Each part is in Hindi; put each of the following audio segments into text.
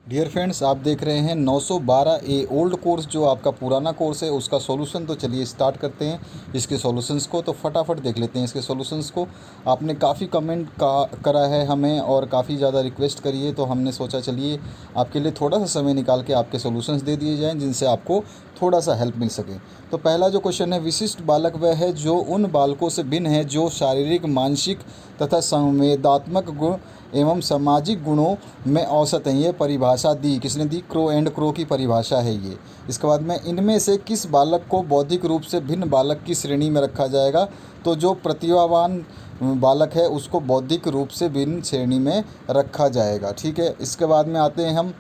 डियर फ्रेंड्स, आप देख रहे हैं 912 ए ओल्ड कोर्स जो आपका पुराना कोर्स है उसका सॉल्यूशन। तो चलिए स्टार्ट करते हैं इसके सॉल्यूशंस को। तो फटाफट देख लेते हैं इसके सॉल्यूशंस को। आपने काफ़ी कमेंट करा है हमें और काफ़ी ज़्यादा रिक्वेस्ट करी है, तो हमने सोचा चलिए आपके लिए थोड़ा सा समय निकाल के आपके सॉल्यूशंस दे दिए जाएँ जिनसे आपको थोड़ा सा हेल्प मिल सके। तो पहला जो क्वेश्चन है, विशिष्ट बालक वह है जो उन बालकों से भिन्न है जो शारीरिक, मानसिक तथा संवेदात्मक गुण एवं सामाजिक गुणों में औसत हैं। ये परिभाषा दी किसने दी? क्रो एंड क्रो की परिभाषा है ये। इसके बाद में इनमें से किस बालक को बौद्धिक रूप से भिन्न बालक की श्रेणी में रखा जाएगा? तो जो प्रतिभावान बालक है उसको बौद्धिक रूप से भिन्न श्रेणी में रखा जाएगा। ठीक है, इसके बाद में आते हैं हम,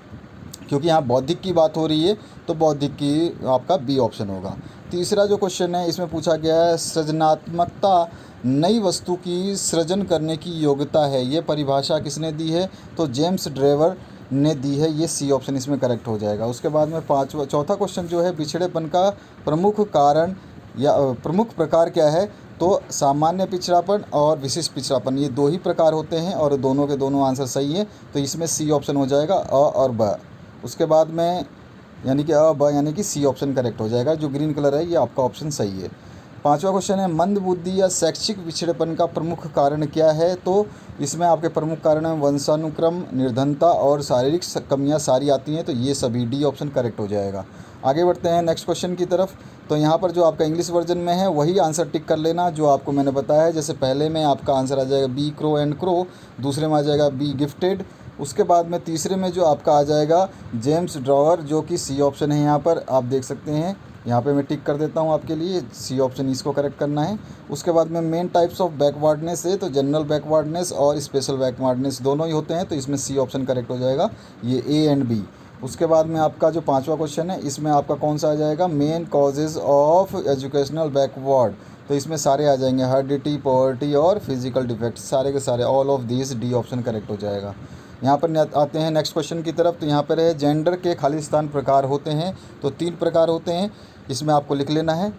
क्योंकि यहाँ बौद्धिक की बात हो रही है तो बौद्धिक की आपका बी ऑप्शन होगा। तीसरा जो क्वेश्चन है इसमें पूछा गया है, सृजनात्मकता नई वस्तु की सृजन करने की योग्यता है। ये परिभाषा किसने दी है? तो जेम्स ड्रेवर ने दी है। ये सी ऑप्शन इसमें करेक्ट हो जाएगा। उसके बाद में चौथा क्वेश्चन जो है, बिछड़ेपन का प्रमुख कारण या प्रमुख प्रकार क्या है? तो सामान्य पिछड़ापन और विशिष्ट पिछड़ापन, ये दो ही प्रकार होते हैं और दोनों के दोनों आंसर सही है। तो इसमें सी ऑप्शन हो जाएगा, अ और ब। उसके बाद में यानी कि अ ब यानी कि सी ऑप्शन करेक्ट हो जाएगा। जो ग्रीन कलर है ये आपका ऑप्शन सही है। पांचवा क्वेश्चन है, मंद बुद्धि या शैक्षिक पिछड़ेपन का प्रमुख कारण क्या है? तो इसमें आपके प्रमुख कारण हैं वंशानुक्रम, निर्धनता और शारीरिक कमियां सारी आती हैं। तो ये सभी डी ऑप्शन करेक्ट हो जाएगा। आगे बढ़ते हैं नेक्स्ट क्वेश्चन की तरफ। तो यहाँ पर जो आपका इंग्लिश वर्जन में है वही आंसर टिक कर लेना जो आपको मैंने बताया है। जैसे पहले में आपका आंसर आ जाएगा बी क्रो एंड क्रो, दूसरे में आ जाएगा बी गिफ्टेड, उसके बाद में तीसरे में जो आपका आ जाएगा जेम्स ड्रॉवर, जो कि सी ऑप्शन है। यहाँ पर आप देख सकते हैं, यहाँ पे मैं टिक कर देता हूँ आपके लिए, सी ऑप्शन इसको करेक्ट करना है। उसके बाद में मेन टाइप्स ऑफ बैकवर्डनेस है, तो जनरल बैकवर्डनेस और स्पेशल बैकवर्डनेस दोनों ही होते हैं, तो इसमें सी ऑप्शन करेक्ट हो जाएगा, ये ए एंड बी। उसके बाद में आपका जो पांचवा क्वेश्चन है इसमें आपका कौन सा आ जाएगा? Main causes of educational backward. तो इसमें सारे आ जाएंगे, हेरिडिटी, पॉवर्टी और फिजिकल डिफेक्ट, सारे के सारे, all of this, D option correct हो जाएगा। यहाँ पर आते हैं नेक्स्ट क्वेश्चन की तरफ। तो यहाँ पर है, जेंडर के खालिस्तान प्रकार होते हैं। तो 3 प्रकार होते हैं, इसमें आपको लिख लेना है।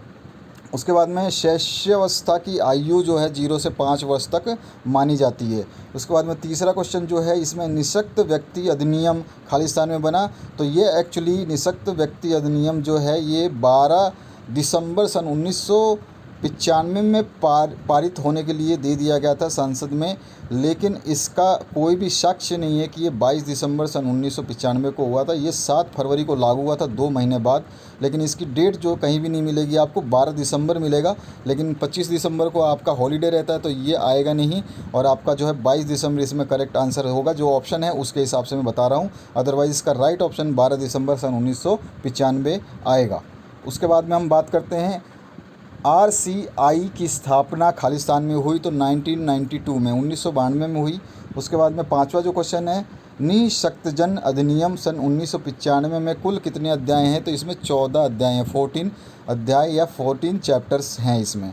उसके बाद में शैशवावस्था की आयु जो है 0 से 5 वर्ष तक मानी जाती है। उसके बाद में तीसरा क्वेश्चन जो है इसमें, निःशक्त व्यक्ति अधिनियम खालिस्तान में बना। तो ये एक्चुअली निःशक्त व्यक्ति अधिनियम जो है ये 12 दिसंबर सन 1995 में पारित होने के लिए दे दिया गया था संसद में, लेकिन इसका कोई भी साक्ष्य नहीं है कि ये 22 दिसंबर सन 1995 को हुआ था। ये 7 फरवरी को लागू हुआ था, 2 महीने बाद। लेकिन इसकी डेट जो कहीं भी नहीं मिलेगी आपको, 12 दिसंबर मिलेगा, लेकिन 25 दिसंबर को आपका हॉलीडे रहता है तो ये आएगा नहीं। और आपका जो है 22 दिसंबर इसमें करेक्ट आंसर होगा। जो ऑप्शन है उसके हिसाब से मैं बता रहा हूँ, अदरवाइज़ इसका राइट ऑप्शन 12 दिसंबर सन 1995 आएगा। उसके बाद में हम बात करते हैं, आरसीआई की स्थापना खालिस्तान में हुई तो 1992 में, 1992 में हुई। उसके बाद में पांचवा जो क्वेश्चन है, निःशक्तजन अधिनियम सन 1995 में कुल कितने अध्याय हैं? तो इसमें 14 अध्याय हैं, 14 अध्याय या 14 चैप्टर्स हैं इसमें।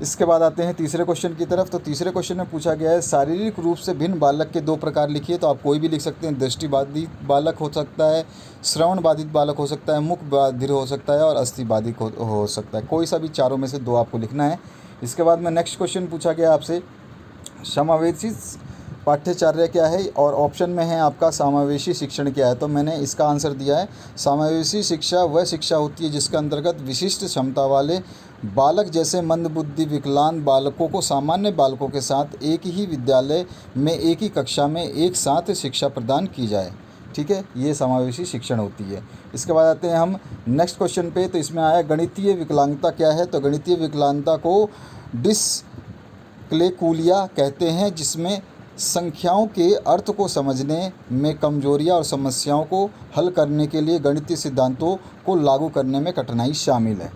इसके बाद आते हैं तीसरे क्वेश्चन की तरफ। तो तीसरे क्वेश्चन में पूछा गया है, शारीरिक रूप से भिन्न बालक के 2 प्रकार लिखिए। तो आप कोई भी लिख सकते हैं, दृष्टिबाधित बालक हो सकता है, श्रवण बाधित बालक हो सकता है, मुख बाधित हो सकता है और अस्थि बाधित हो सकता है। कोई सा भी चारों में से 2 आपको लिखना है। इसके बाद में नेक्स्ट क्वेश्चन पूछा गया आपसे, समावेशी पाठ्यचर्या क्या है? और ऑप्शन में है आपका समावेशी शिक्षण क्या है? तो मैंने इसका आंसर दिया है, समावेशी शिक्षा वह शिक्षा होती है जिसके अंतर्गत विशिष्ट क्षमता वाले बालक जैसे मंदबुद्धि विकलांग बालकों को सामान्य बालकों के साथ एक ही विद्यालय में एक ही कक्षा में एक साथ शिक्षा प्रदान की जाए। ठीक है, ये समावेशी शिक्षण होती है। इसके बाद आते हैं हम नेक्स्ट क्वेश्चन पे। तो इसमें आया, गणितीय विकलांगता क्या है? तो गणितीय विकलांगता को डिस्क्लेकुलिया कहते हैं, जिसमें संख्याओं के अर्थ को समझने में कमजोरियां और समस्याओं को हल करने के लिए गणितीय सिद्धांतों को लागू करने में कठिनाई शामिल है।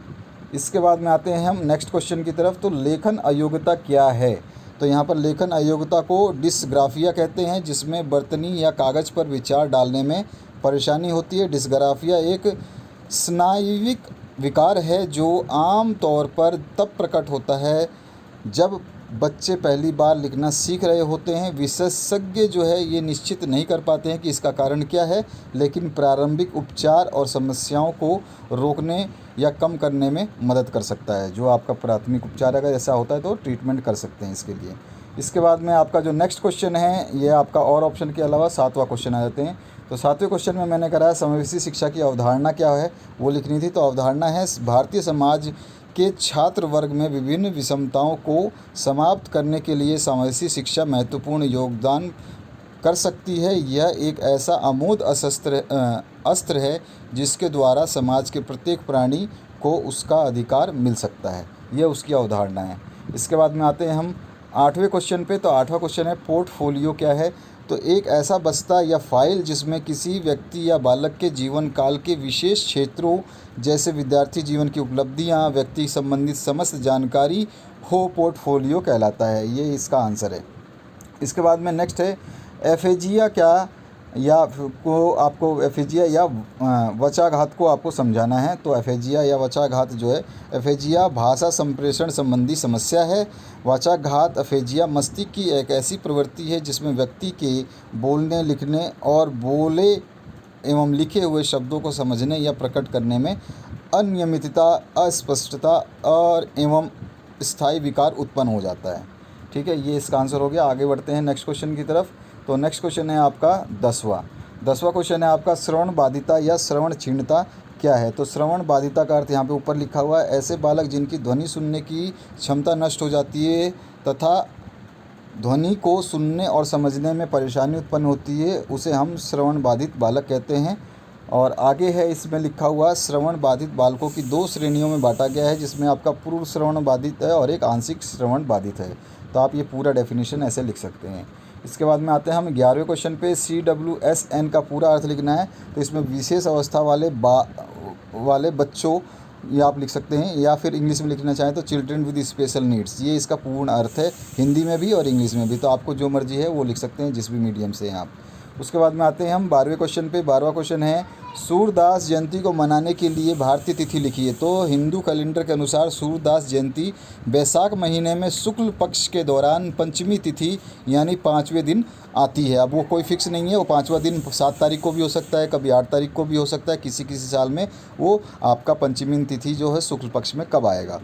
इसके बाद में आते हैं हम नेक्स्ट क्वेश्चन की तरफ। तो लेखन अयोग्यता क्या है? तो यहाँ पर लेखन अयोग्यता को डिस्ग्राफिया कहते हैं, जिसमें बर्तनी या कागज़ पर विचार डालने में परेशानी होती है। डिस्ग्राफिया एक स्नायुविक विकार है जो आम तौर पर तब प्रकट होता है जब बच्चे पहली बार लिखना सीख रहे होते हैं। विशेषज्ञ जो है ये निश्चित नहीं कर पाते हैं कि इसका कारण क्या है, लेकिन प्रारंभिक उपचार और समस्याओं को रोकने या कम करने में मदद कर सकता है। जो आपका प्राथमिक उपचार अगर ऐसा होता है तो ट्रीटमेंट कर सकते हैं इसके लिए। इसके बाद में आपका जो नेक्स्ट क्वेश्चन है ये आपका और ऑप्शन के अलावा 7वां क्वेश्चन आ जाते हैं। तो 7वें क्वेश्चन में मैंने करा है समावेशी शिक्षा की अवधारणा क्या है वो लिखनी थी। तो अवधारणा है भारतीय समाज के छात्र वर्ग में विभिन्न विषमताओं को समाप्त करने के लिए समावेशी शिक्षा महत्वपूर्ण योगदान कर सकती है। यह एक ऐसा अमोघ अस्त्र है जिसके द्वारा समाज के प्रत्येक प्राणी को उसका अधिकार मिल सकता है। यह उसकी अवधारणा है। इसके बाद में आते हैं हम 8वें क्वेश्चन पे। तो 8वां क्वेश्चन है पोर्टफोलियो क्या है। तो एक ऐसा बस्ता या फाइल जिसमें किसी व्यक्ति या बालक के जीवन काल के विशेष क्षेत्रों जैसे विद्यार्थी जीवन की उपलब्धियां, व्यक्ति संबंधित समस्त जानकारी हो, पोर्टफोलियो कहलाता है। ये इसका आंसर है। इसके बाद में नेक्स्ट है एफेजिया क्या, या को आपको एफेजिया या वचाघात को आपको समझाना है। तो एफेजिया या वचाघात जो है, एफेजिया भाषा संप्रेषण संबंधी समस्या है। वचाघात एफेजिया मस्तिष्क की एक ऐसी प्रवृत्ति है जिसमें व्यक्ति के बोलने, लिखने और बोले एवं लिखे हुए शब्दों को समझने या प्रकट करने में अनियमितता, अस्पष्टता और एवं स्थायी विकार उत्पन्न हो जाता है। ठीक है, ये इसका आंसर हो गया। आगे बढ़ते हैं नेक्स्ट क्वेश्चन की तरफ। तो नेक्स्ट क्वेश्चन है आपका 10वां क्वेश्चन है आपका श्रवण बाधिता या श्रवण क्षीणता क्या है। तो श्रवण बाधिता का अर्थ यहाँ पे ऊपर लिखा हुआ है, ऐसे बालक जिनकी ध्वनि सुनने की क्षमता नष्ट हो जाती है तथा ध्वनि को सुनने और समझने में परेशानी उत्पन्न होती है, उसे हम श्रवण बाधित बालक कहते हैं। और आगे है इसमें लिखा हुआ श्रवण बाधित बालकों की 2 श्रेणियों में बांटा गया है, जिसमें आपका पूर्ण श्रवण बाधित है और एक आंशिक श्रवण बाधित है। तो आप ये पूरा डेफिनेशन ऐसे लिख सकते हैं। इसके बाद में आते हैं हम 11वें क्वेश्चन पे। CWSN का पूरा अर्थ लिखना है। तो इसमें विशेष अवस्था वाले बच्चों ये आप लिख सकते हैं, या फिर इंग्लिश में लिखना चाहें तो चिल्ड्रन विद स्पेशल नीड्स। ये इसका पूर्ण अर्थ है, हिंदी में भी और इंग्लिश में भी। तो आपको जो मर्जी है वो लिख सकते हैं, जिस भी मीडियम से हैं आप। उसके बाद में आते हैं हम 12वें क्वेश्चन पे। 12वां क्वेश्चन है सूरदास जयंती को मनाने के लिए भारतीय तिथि लिखिए। तो हिंदू कैलेंडर के अनुसार सूरदास जयंती वैशाख महीने में शुक्ल पक्ष के दौरान पंचमी तिथि यानी 5वें दिन आती है। अब वो कोई फिक्स नहीं है, वो 5वां दिन 7 तारीख को भी हो सकता है, कभी 8 तारीख को भी हो सकता है। किसी किसी साल में वो आपका पंचमी तिथि जो है शुक्ल पक्ष में कब आएगा।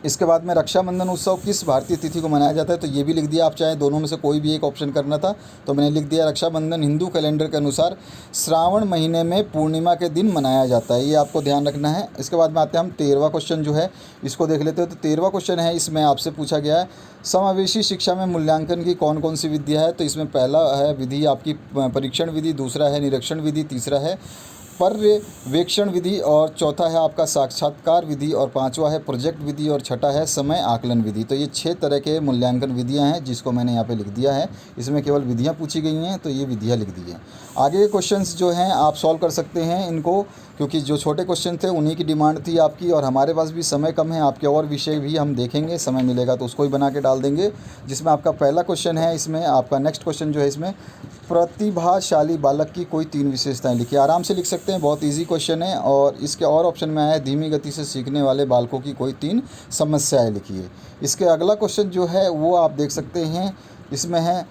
इसके बाद में रक्षाबंधन उत्सव किस भारतीय तिथि को मनाया जाता है। तो ये भी लिख दिया। आप चाहे दोनों में से कोई भी एक ऑप्शन करना था तो मैंने लिख दिया रक्षाबंधन हिंदू कैलेंडर के अनुसार श्रावण महीने में पूर्णिमा के दिन मनाया जाता है। ये आपको ध्यान रखना है। इसके बाद में आते हैं हम 13वां क्वेश्चन जो है इसको देख लेते हैं। तो 13वां क्वेश्चन है, इसमें आपसे पूछा गया है समावेशी शिक्षा में मूल्यांकन की कौन कौन सी विधियाँ है। तो इसमें पहला है विधि आपकी परीक्षण विधि, दूसरा है निरीक्षण विधि, तीसरा है पर्यवेक्षण विधि और चौथा है आपका साक्षात्कार विधि और 5वां है प्रोजेक्ट विधि और छठा है समय आकलन विधि। तो ये 6 तरह के मूल्यांकन विधियां हैं जिसको मैंने यहाँ पे लिख दिया है। इसमें केवल विधियां पूछी गई हैं तो ये विधियां लिख दी हैं। आगे के क्वेश्चंस जो हैं आप सॉल्व कर सकते हैं इनको, क्योंकि जो छोटे क्वेश्चन थे उन्हीं की डिमांड थी आपकी, और हमारे पास भी समय कम है। आपके और विषय भी हम देखेंगे, समय मिलेगा तो उसको ही बना के डाल देंगे। जिसमें आपका पहला क्वेश्चन है, इसमें आपका नेक्स्ट क्वेश्चन जो है इसमें प्रतिभाशाली बालक की कोई 3 विशेषताएं लिखिए। आराम से लिख सकते हैं, बहुत इजी क्वेश्चन है। और इसके और ऑप्शन में आया है धीमी गति से सीखने वाले बालकों की कोई 3 समस्याएं लिखिए। इसके अगला क्वेश्चन जो है वो आप देख सकते हैं, इसमें है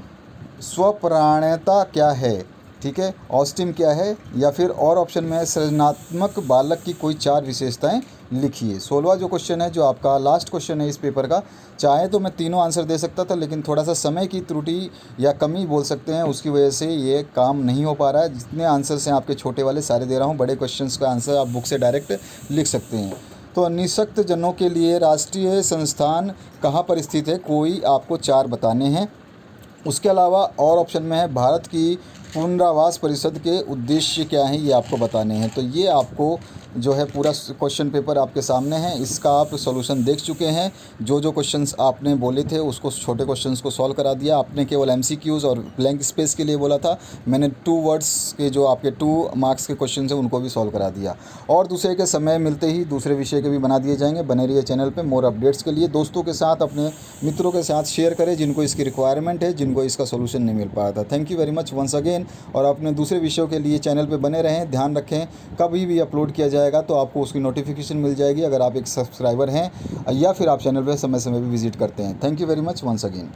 स्वप्राण्यता क्या है, ठीक है, ऑस्टिम क्या है, या फिर और ऑप्शन में है सृजनात्मक बालक की कोई 4 विशेषताएं लिखिए। 16वां जो क्वेश्चन है, जो आपका लास्ट क्वेश्चन है इस पेपर का, चाहे तो मैं तीनों आंसर दे सकता था, लेकिन थोड़ा सा समय की त्रुटि या कमी बोल सकते हैं, उसकी वजह से ये काम नहीं हो पा रहा है। जितने आंसर्स हैं आपके छोटे वाले सारे दे रहा हूँ, बड़े क्वेश्चंस का आंसर आप बुक से डायरेक्ट लिख सकते हैं। तो निःशक्त जनों के लिए राष्ट्रीय संस्थान कहाँ पर स्थित है, कोई आपको 4 बताने हैं। उसके अलावा और ऑप्शन में है भारत की पुनरावास परिषद के उद्देश्य क्या हैं, ये आपको बताने हैं। तो ये आपको जो है पूरा क्वेश्चन पेपर आपके सामने है, इसका आप सॉल्यूशन देख चुके हैं। जो जो क्वेश्चंस आपने बोले थे उसको, छोटे क्वेश्चंस को सॉल्व करा दिया आपने। केवल MCQs और ब्लैंक स्पेस के लिए बोला था, मैंने 2 वर्ड्स के जो आपके 2 मार्क्स के क्वेश्चन हैं उनको भी सॉल्व करा दिया। और दूसरे के समय मिलते ही दूसरे विषय के भी बना दिए जाएंगे। बने रहिए चैनल पर मोर अपडेट्स के लिए। दोस्तों के साथ, अपने मित्रों के साथ शेयर करें जिनको इसकी रिक्वायरमेंट है, जिनको इसका सोल्यूशन नहीं मिल पाया था। Thank you very much once again. और अपने दूसरे विषयों के लिए चैनल पे बने रहें। ध्यान रखें, कभी भी अपलोड किया जाएगा तो आपको उसकी नोटिफिकेशन मिल जाएगी, अगर आप एक सब्सक्राइबर हैं या फिर आप चैनल पे समय समय पे विजिट करते हैं। Thank you very much once again.